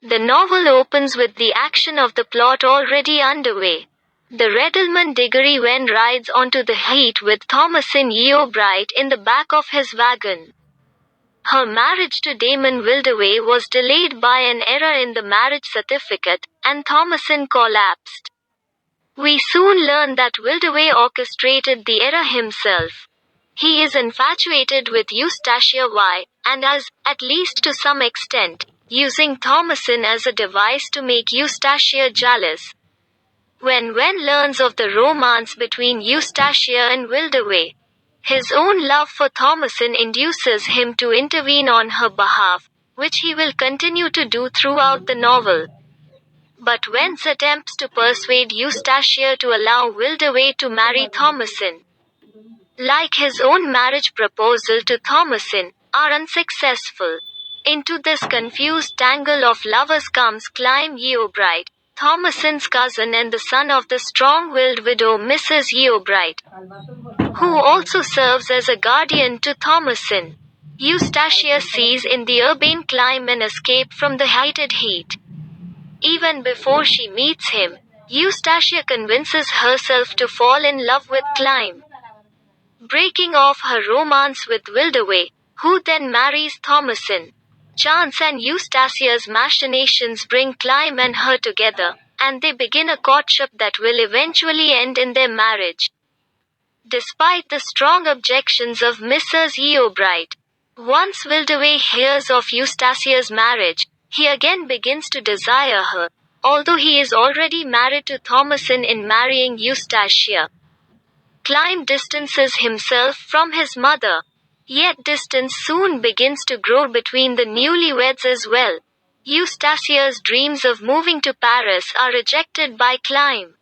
The novel opens with the action of the plot already underway. The Redelman Diggory Wen rides onto the heath with Thomasin Yeobright in the back of his wagon. Her marriage to Damon Wildaway was delayed by an error in the marriage certificate, and Thomasin collapsed. We soon learn that Wildaway orchestrated the error himself. He is infatuated with Eustacia Y, and is, at least to some extent, using Thomasin as a device to make Eustacia jealous. When Wen learns of the romance between Eustacia and Wildaway, his own love for Thomasin induces him to intervene on her behalf, which he will continue to do throughout the novel. But Wen's attempts to persuade Eustacia to allow Wildaway to marry Thomasin, like his own marriage proposal to Thomasin, are unsuccessful. Into this confused tangle of lovers comes Clym Yeobright, Thomasin's cousin and the son of the strong-willed widow Mrs. Yeobright, who also serves as a guardian to Thomasin. Eustacia sees in the urbane Clym an escape from the hated heat. Even before she meets him, Eustacia convinces herself to fall in love with Clym, breaking off her romance with Wildaway, who then marries Thomasin. Chance and Eustacia's machinations bring Clym and her together, and they begin a courtship that will eventually end in their marriage. Despite the strong objections of Mrs. Yeobright, once Wildaway hears of Eustacia's marriage, he again begins to desire her, although he is already married to Thomasin in marrying Eustacia. Clym distances himself from his mother. Yet distance soon begins to grow between the newlyweds as well. Eustacia's dreams of moving to Paris are rejected by Clym,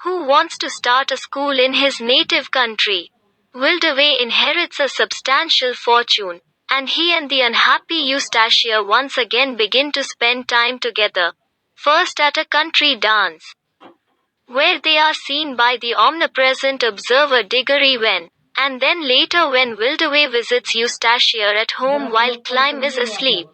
who wants to start a school in his native country. Wildaway inherits a substantial fortune, and he and the unhappy Eustacia once again begin to spend time together. First at a country dance, where they are seen by the omnipresent observer Diggory Wen, and then later when Wildaway visits Eustacia at home while Clym is asleep.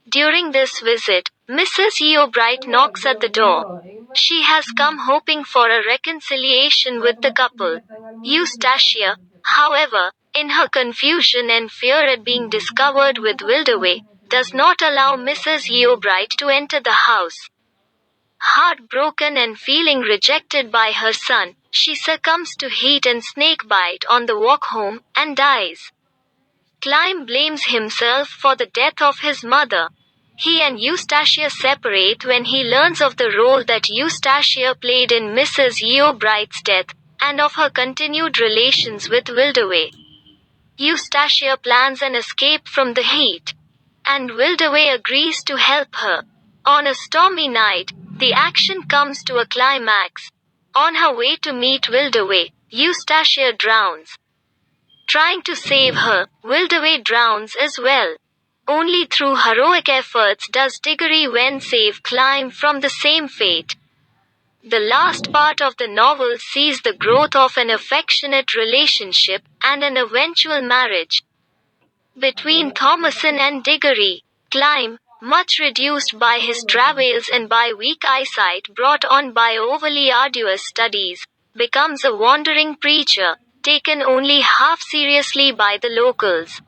During this visit, Mrs. Yeobright knocks at the door. She has come hoping for a reconciliation with the couple. Eustacia, however, in her confusion and fear at being discovered with Wildaway, does not allow Mrs. Yeobright to enter the house. Heartbroken and feeling rejected by her son, she succumbs to heat and snakebite on the walk home, and dies. Clym blames himself for the death of his mother. He and Eustacia separate when he learns of the role that Eustacia played in Mrs. Yeobright's death, and of her continued relations with Wildaway. Eustacia plans an escape from the heat, and Wildaway agrees to help her. On a stormy night, the action comes to a climax. On her way to meet Wildaway, Eustacia drowns. Trying to save her, Wildaway drowns as well. Only through heroic efforts does Diggory Wen save Clym from the same fate. The last part of the novel sees the growth of an affectionate relationship, and an eventual marriage, between Thomasin and Diggory. Clym, much reduced by his travails and by weak eyesight brought on by overly arduous studies, becomes a wandering preacher, taken only half seriously by the locals.